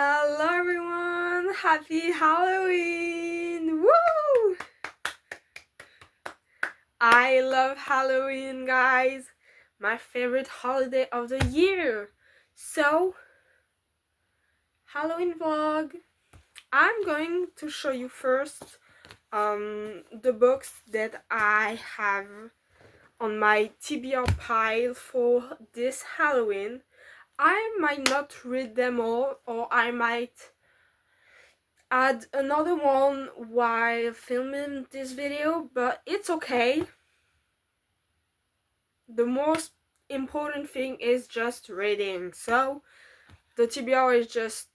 Hello everyone! Happy Halloween! Woo! I love Halloween, guys. My favorite holiday of the year. So, Halloween vlog. I'm going to show you first the books that I have on my TBR pile for this Halloween. I might not read them all, or I might add another one while filming this video, but it's okay. The most important thing is just reading, so the TBR is just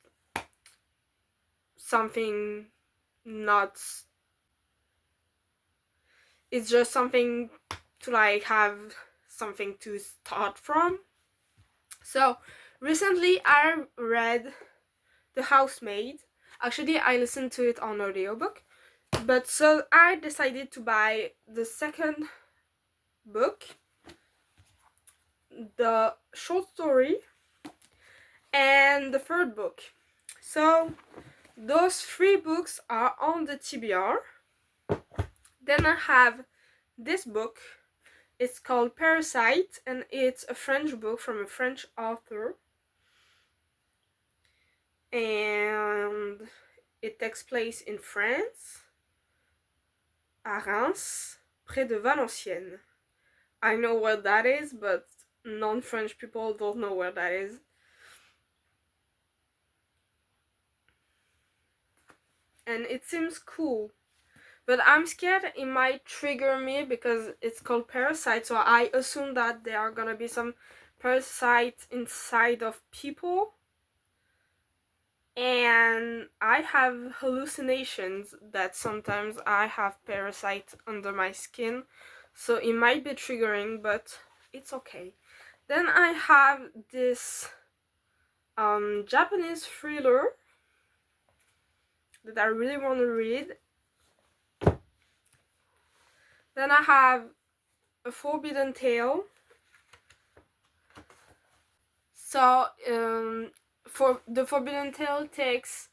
something not, it's just something to like have something to start from. So recently I read The Housemaid. Actually, I listened to it on audiobook, but so I decided to buy the second book, the short story, and the third book. So those three books are on the TBR. Then I have this book. It's called Parasite, and it's a French book from a French author, and it takes place in France, à Reims, près de Valenciennes. I know where that is, but non-French people don't know where that is. And it seems cool, but I'm scared it might trigger me because it's called Parasite, so I assume that there are gonna be some parasites inside of people, and I have hallucinations that sometimes I have parasites under my skin, so it might be triggering, but it's okay. Then I have this Japanese thriller that I really want to read. Then I have A Forbidden Tale. So for the Forbidden Tale takes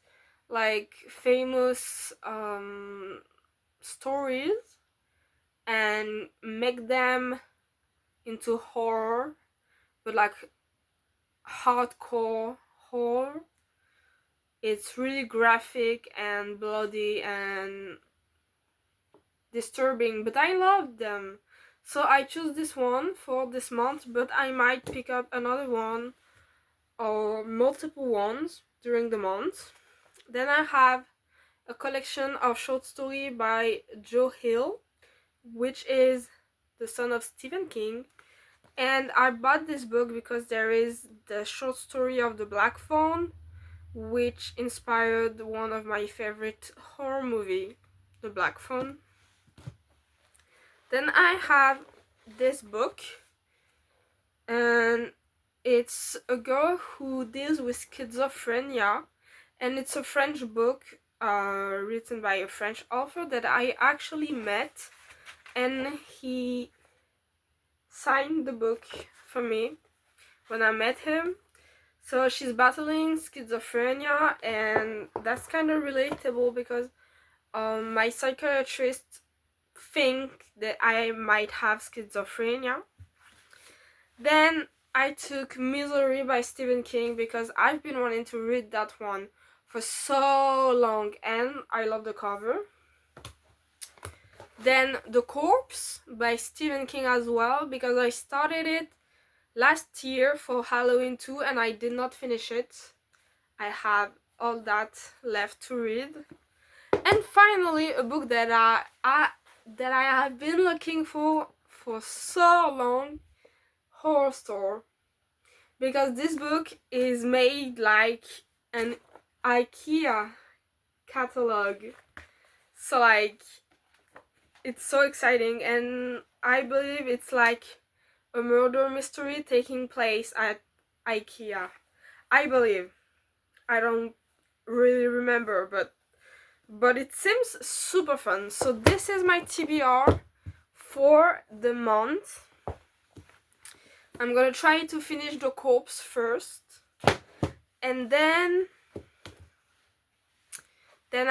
like famous stories and make them into horror, but like hardcore horror. It's really graphic and bloody and disturbing, but I love them. So I choose this one for this month, but I might pick up another one or multiple ones during the month. Then I have a collection of short story by Joe Hill, which is the son of Stephen King. And I bought this book because there is the short story of the Black Phone, which inspired one of my favorite horror movie, The Black Phone. Then I have this book, and it's a girl who deals with schizophrenia, and it's a French book written by a French author that I actually met, and he signed the book for me when I met him. So she's battling schizophrenia, and that's kind of relatable because my psychiatrist think that I might have schizophrenia. Then I took Misery by Stephen King because I've been wanting to read that one for so long, and I love the cover. Then The Corpse by Stephen King as well, because I started it last year for Halloween 2 and I did not finish it. I have all that left to read. And finally, a book that I have been looking for so long, Horror Store, because this book is made like an IKEA catalog. So like, it's so exciting, and I believe it's like a murder mystery taking place at IKEA. I believe. I don't really remember, but it seems super fun. So this is my TBR for the month. I'm gonna try to finish The Corpse first, and then Then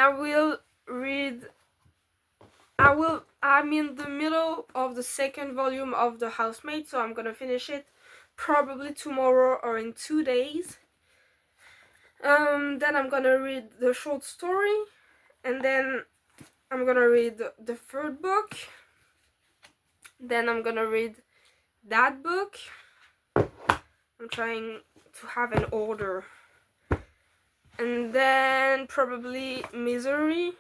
I'm in the middle of the second volume of The Housemaid, so I'm gonna finish it probably tomorrow or in 2 days. Then I'm gonna read the short story, and then I'm gonna read the third book. Then I'm gonna read that book. I'm trying to have an order. And then probably Misery.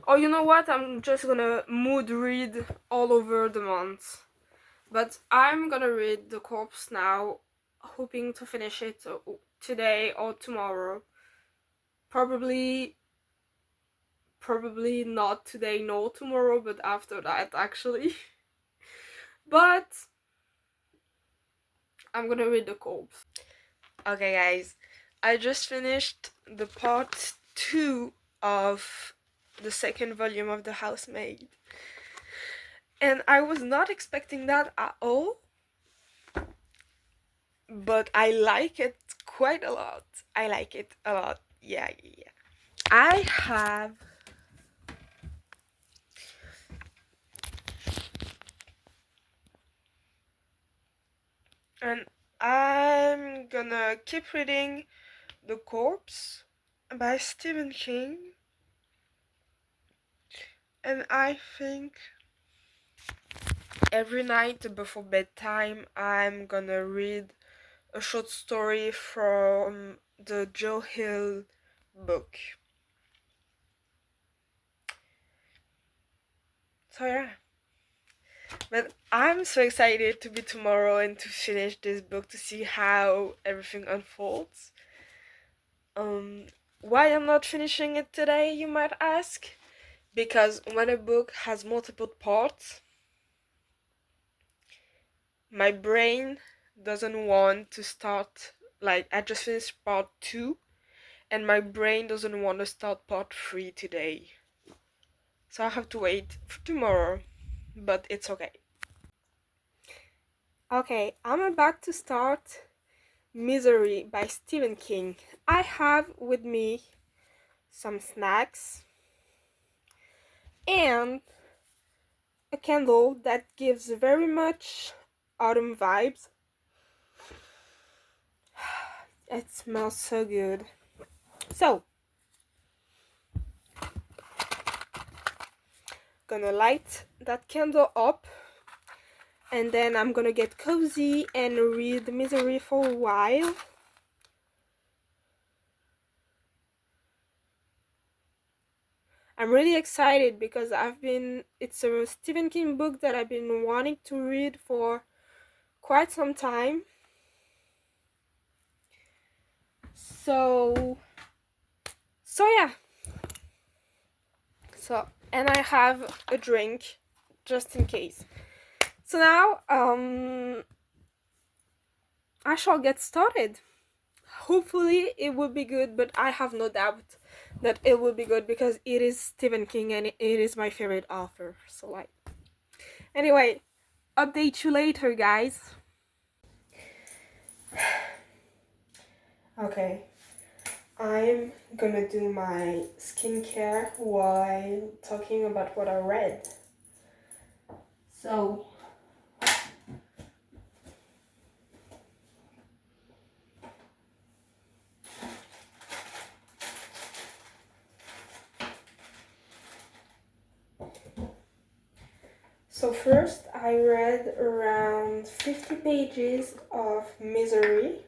Or you know what? I'm just gonna mood read all over the month. But I'm gonna read The Corpse now, hoping to finish it today or tomorrow. Probably not today nor tomorrow, but after that actually. But I'm gonna read The Corpse. Okay guys, I just finished the part 2 of the second volume of The Housemaid. And I was not expecting that at all. But I like it quite a lot. I like it a lot. Yeah. I have and I'm gonna keep reading The Corpse by Stephen King. And I think every night before bedtime I'm gonna read a short story from the Joe Hill book. So yeah. But I'm so excited to be tomorrow and to finish this book to see how everything unfolds. Why I'm not finishing it today, you might ask? Because when a book has multiple parts, my brain doesn't want to start, like, I just finished part 2, and my brain doesn't want to start part 3 today. So I have to wait for tomorrow, but it's okay. Okay, I'm about to start Misery by Stephen King. I have with me some snacks and a candle that gives very much autumn vibes. It smells so good. So, gonna light that candle up, and then I'm gonna get cozy and read Misery for a while. I'm really excited because it's a Stephen King book that I've been wanting to read for quite some time. So yeah. And I have a drink just in case. So now I shall get started. Hopefully it will be good, but I have no doubt that it will be good because it is Stephen King and it is my favorite author. So like, anyway, update you later, guys. Okay, I'm gonna do my skincare while talking about what I read. So first I read around 50 pages of Misery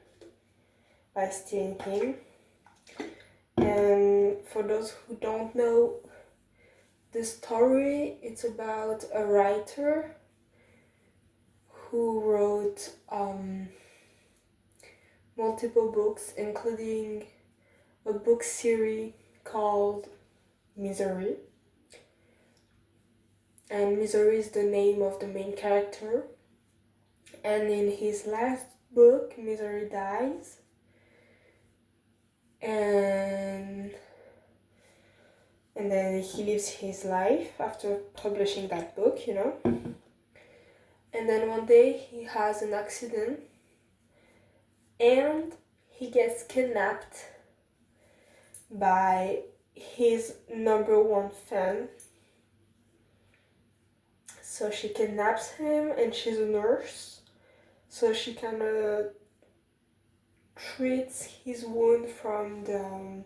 by Stephen King. And for those who don't know the story, it's about a writer who wrote multiple books, including a book series called Misery. And Misery is the name of the main character. And in his last book, Misery dies. And then he lives his life after publishing that book, you know. And then one day he has an accident and he gets kidnapped by his number one fan. So she kidnaps him, and she's a nurse. So she kind of treats his wound from the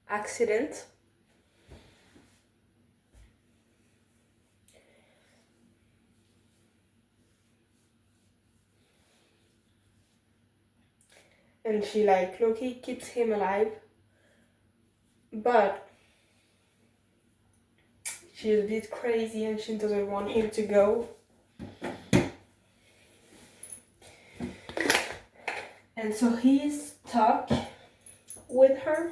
accident. And she like Loki keeps him alive. But she's a bit crazy and she doesn't want him to go. And so he's stuck with her.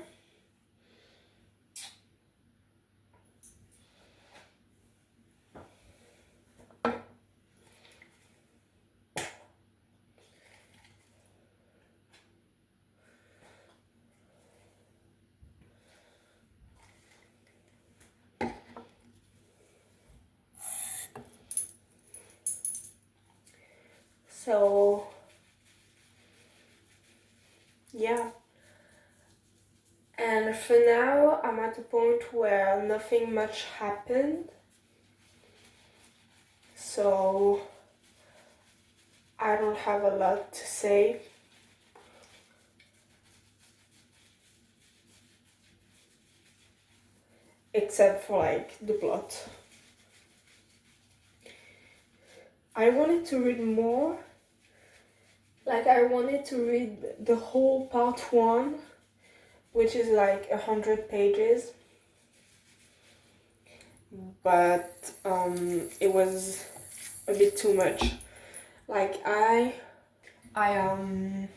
So yeah. And for now, I'm at a point where nothing much happened. So I don't have a lot to say. Except for like the plot. I wanted to read more. Like I wanted to read the whole part 1, which is like 100 pages. But it was a bit too much. Like I don't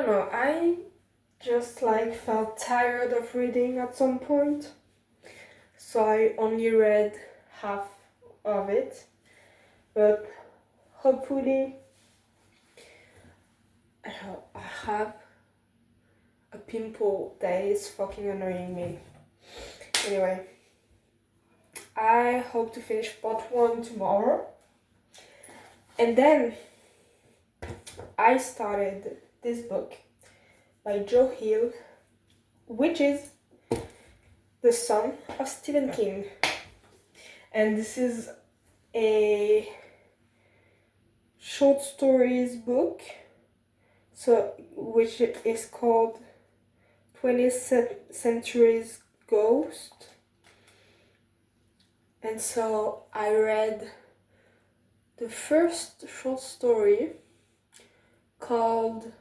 know, I just like felt tired of reading at some point. So I only read half of it. But hopefully I have a pimple that is fucking annoying me. Anyway, I hope to finish part 1 tomorrow. And then I started this book by Joe Hill, which is the son of Stephen King. And this is a short stories book, so which is called 20th Century's Ghost. And so I read the first short story called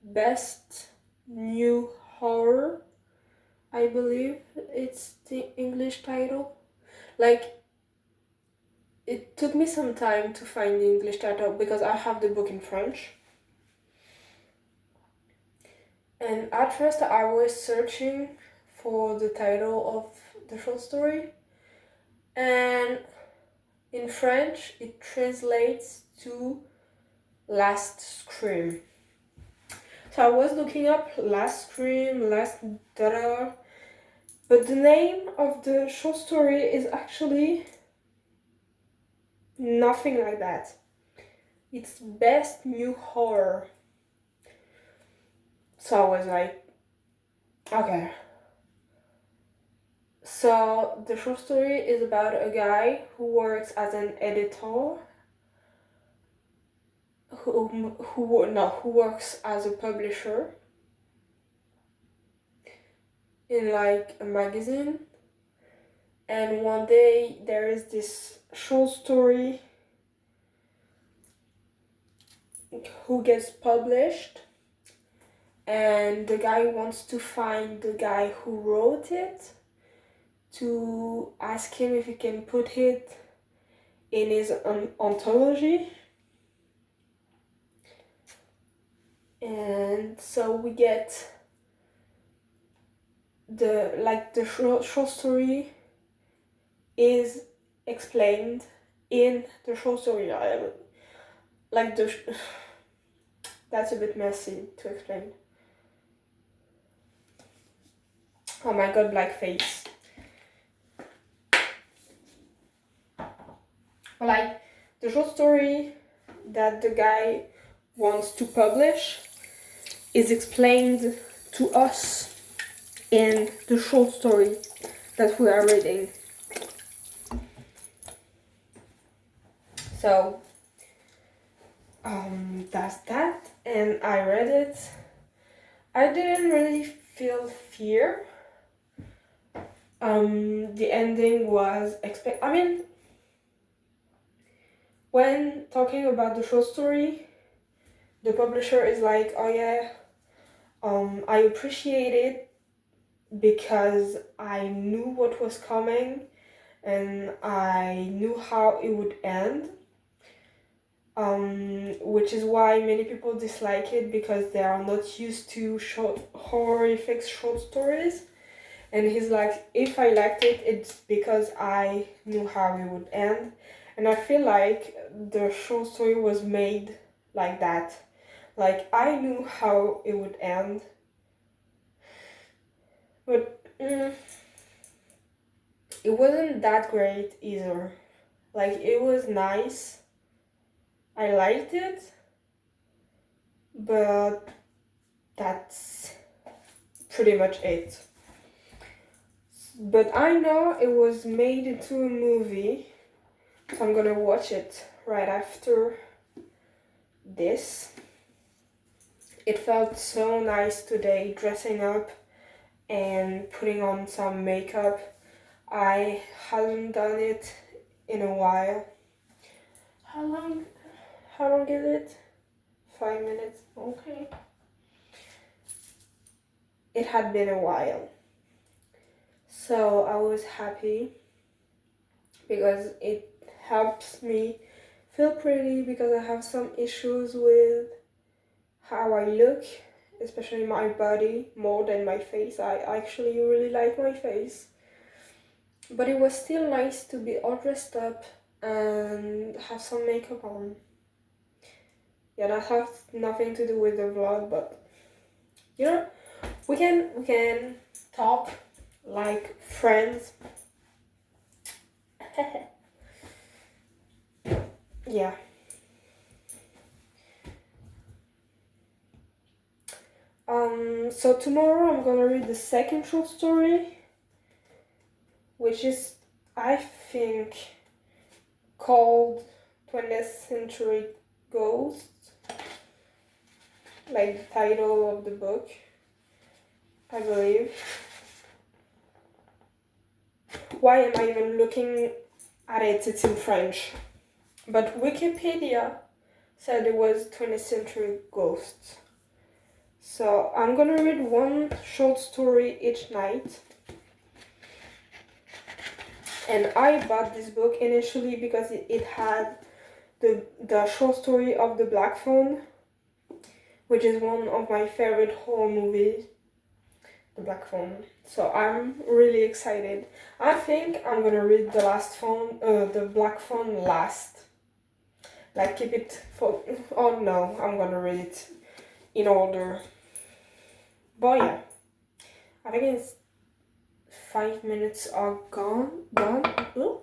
Best New Horror. I believe it's the English title. Like, it took me some time to find the English title because I have the book in French. And at first I was searching for the title of the short story, and in French it translates to Last Scream. So I was looking up Last Scream, Last Daughter, but the name of the short story is actually nothing like that. It's Best New Horror. So I was like, okay. So the short story is about a guy who works as an editor, who works as a publisher in like a magazine. And one day there is this short story who gets published, and the guy wants to find the guy who wrote it to ask him if he can put it in his anthology. And so we get the short story is explained in the short story. That's a bit messy to explain. Oh my god, blackface. But like, the short story that the guy wants to publish is explained to us in the short story that we are reading. So that's that, and I read it. I didn't really feel fear. The ending was when talking about the short story, the publisher is like, oh yeah, I appreciate it because I knew what was coming and I knew how it would end. Which is why many people dislike it, because they are not used to horrific short stories. And he's like, if I liked it, it's because I knew how it would end. And I feel like the short story was made like that. Like, I knew how it would end. But it wasn't that great either. Like, it was nice. I liked it. But that's pretty much it. But I know it was made into a movie, so I'm gonna watch it right after this. It felt so nice today, dressing up and putting on some makeup. I hadn't done it in a while. How long is it? 5 minutes, okay. It had been a while. So I was happy because it helps me feel pretty, because I have some issues with how I look, especially my body, more than my face. I actually really like my face. But it was still nice to be all dressed up and have some makeup on. Yeah, that has nothing to do with the vlog, but you know, we can talk like friends. Yeah. So tomorrow I'm gonna read the second short story, which is, I think, called 20th Century Ghost, like the title of the book, I believe. Why am I even looking at it? It's in French. But Wikipedia said it was 20th Century Ghosts. So I'm gonna read one short story each night. And I bought this book initially because it had the short story of The Black Phone, which is one of my favorite horror movies, The Black Phone. So I'm really excited. I think I'm gonna read The Black Phone last. Like, keep it for, oh no, I'm gonna read it in order. But yeah, I think it's 5 minutes are gone. Oh,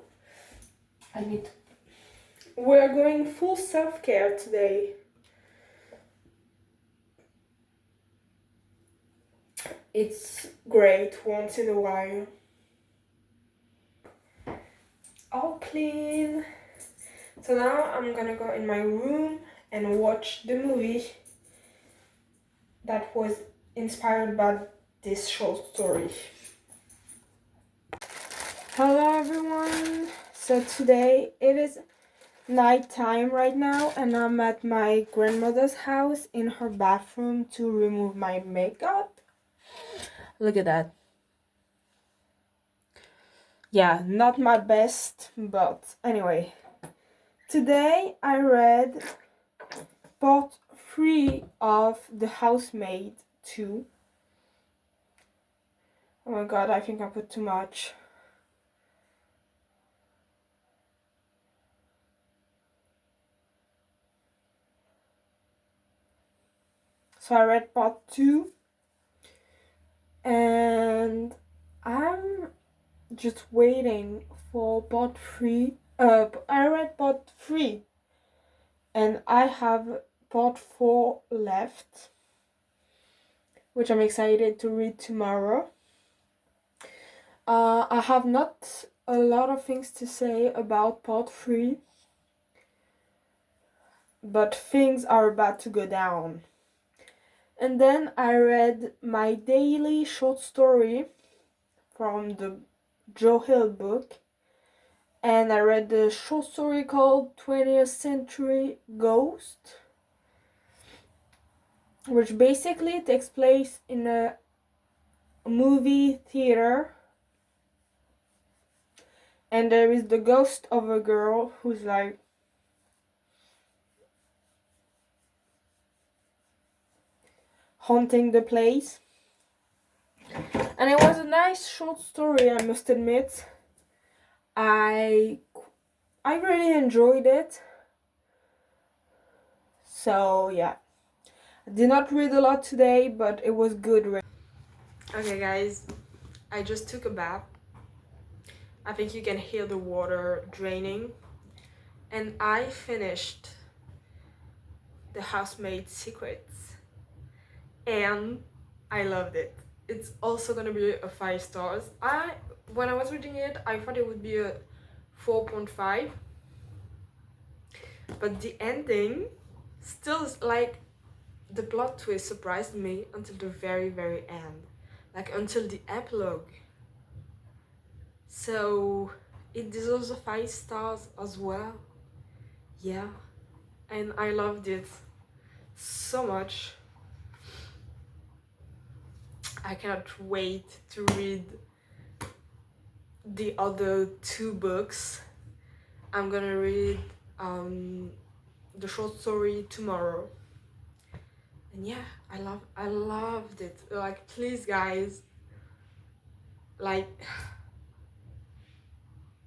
I need. We're going full self-care today. It's great once in a while. All clean. So now I'm gonna go in my room and watch the movie that was inspired by this short story. Hello everyone. So today it is night time right now, and I'm at my grandmother's house in her bathroom to remove my makeup. Look at that. Yeah, not my best, but anyway. Today I read part 3 of The Housemaid 2. Oh my god, I think I put too much. So I read part 2, and I'm just waiting for part 3. I read part 3 and I have part 4 left, which I'm excited to read tomorrow. I have not a lot of things to say about part 3, but things are about to go down. And then I read my daily short story from the Joe Hill book, and I read the short story called 20th Century Ghost, which basically takes place in a movie theater, and there is the ghost of a girl who's like haunting the place. And it was a nice short story, I must admit. I really enjoyed it. So yeah, I did not read a lot today, but it was good. Okay guys, I just took a bath. I think you can hear the water draining. And I finished The Housemaid's Secrets. And I loved it. It's also gonna be a 5 stars. When I was reading it, I thought it would be a 4.5. But the ending still is like, the plot twist surprised me until the very, very end. Like until the epilogue. So it deserves a 5 stars as well. Yeah. And I loved it so much. I cannot wait to read the other 2 books. I'm gonna read the short story tomorrow. And yeah, I loved it. Like, please guys, like,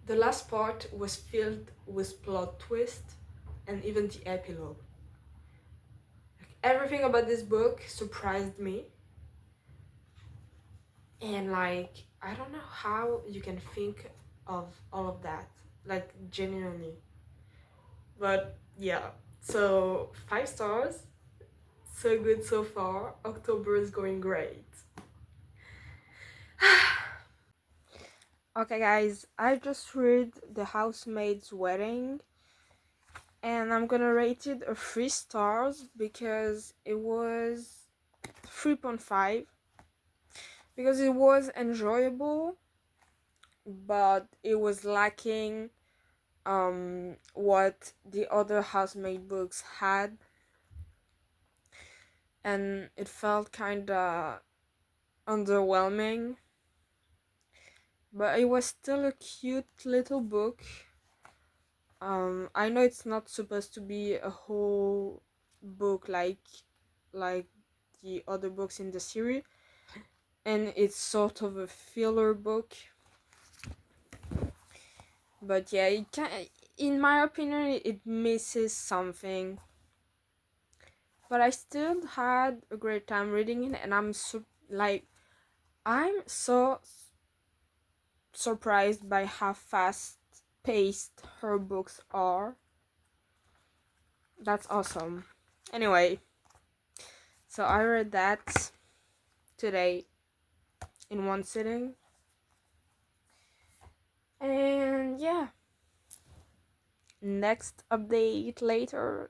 the last part was filled with plot twist, and even the epilogue. Like, everything about this book surprised me. And like, I don't know how you can think of all of that, like, genuinely. But yeah, so 5 stars. So good so far. October is going great. Okay guys, I just read The Housemaid's Wedding, and I'm gonna rate it a 3 stars because it was 3.5, because it was enjoyable, but it was lacking what the other housemaid books had, and it felt kinda underwhelming. But it was still a cute little book. I know it's not supposed to be a whole book like the other books in the series, and it's sort of a filler book. But yeah, it can, in my opinion, it misses something. But I still had a great time reading it, and I'm so surprised by how fast paced her books are. That's awesome. Anyway, so I read that today in one sitting. And yeah, next update later.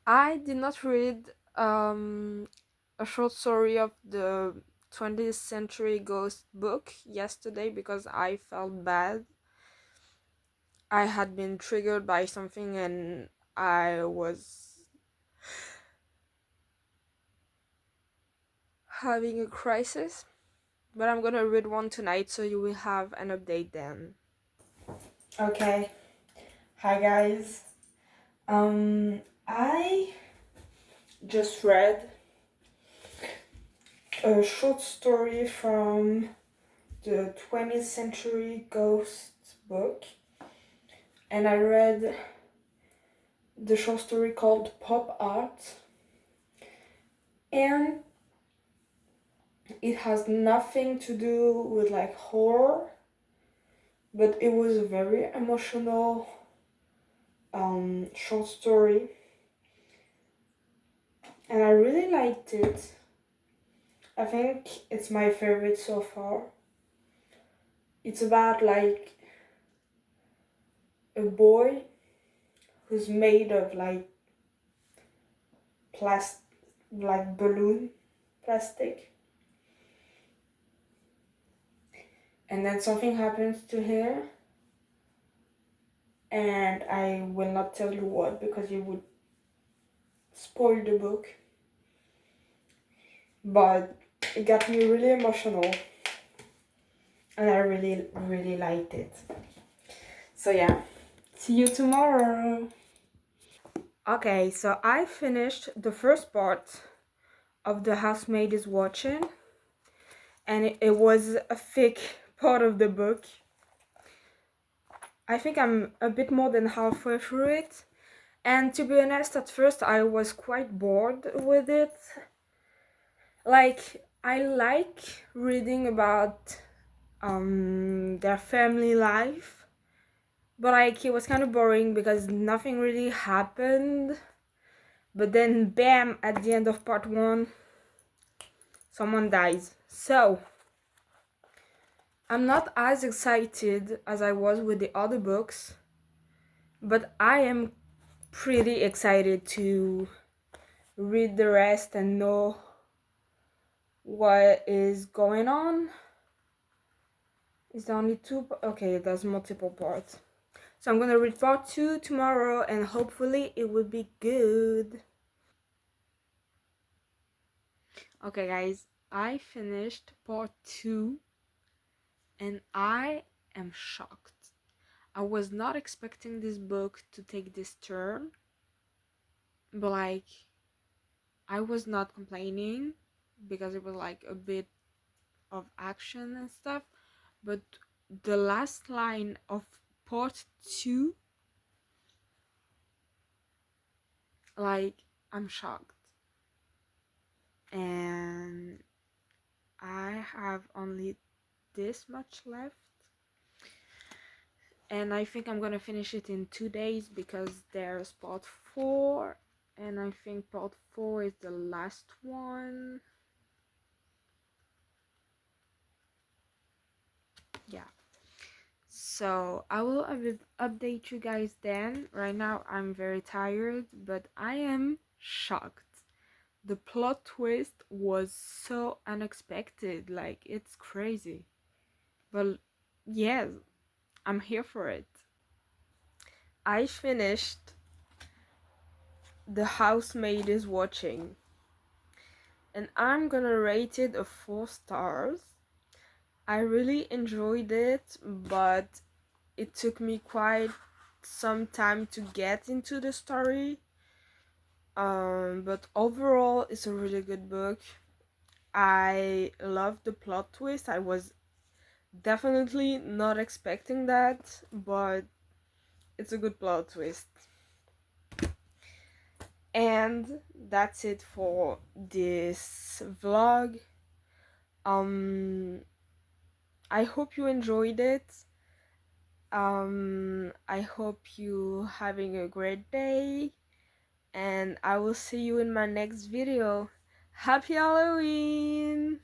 I did not read a short story of the 20th Century Ghost book yesterday because I felt bad. I had been triggered by something and I was having a crisis. But I'm gonna read one tonight, so you will have an update then. Okay. Hi guys. I just read a short story from the 20th Century Ghost book, and I read the short story called Pop Art, and it has nothing to do with like horror, but it was a very emotional short story. and I really liked it. I think it's my favorite so far. It's about like a boy who's made of like plastic, like balloon plastic, and then something happens to him, and I will not tell you what because it would spoil the book, but it got me really emotional and I really liked it. So yeah, see you tomorrow. Okay, so I finished the first part of The Housemaid is Watching, and it was a thick part of the book. I think I'm a bit more than halfway through it, and to be honest, at first I was quite bored with it. Like, I like reading about their family life, but like it was kind of boring because nothing really happened. But then bam, at the end of part 1 someone dies. So I'm not as excited as I was with the other books, but I am pretty excited to read the rest and know what is going on. Is there only two? Okay, there's multiple parts. So I'm gonna read part 2 tomorrow and hopefully it will be good. Okay guys, I finished part 2 and I am shocked. I was not expecting this book to take this turn, but like I was not complaining because it was like a bit of action and stuff, but the last line of part 2, like I'm shocked. And I have only this much left, and I think I'm gonna finish it in 2 days because there's part 4, and I think part 4 is the last one. Yeah, so I will update you guys then. Right now I'm very tired, but I am shocked. The plot twist was so unexpected, like it's crazy. But yes, I'm here for it. I finished The Housemaid is Watching, and I'm gonna rate it a 4 stars. I really enjoyed it, but it took me quite some time to get into the story. But overall, it's a really good book. I love the plot twist. I was definitely not expecting that, but it's a good plot twist. And that's it for this vlog. I hope you enjoyed it. I hope you having a great day, and I will see you in my next video. Happy Halloween!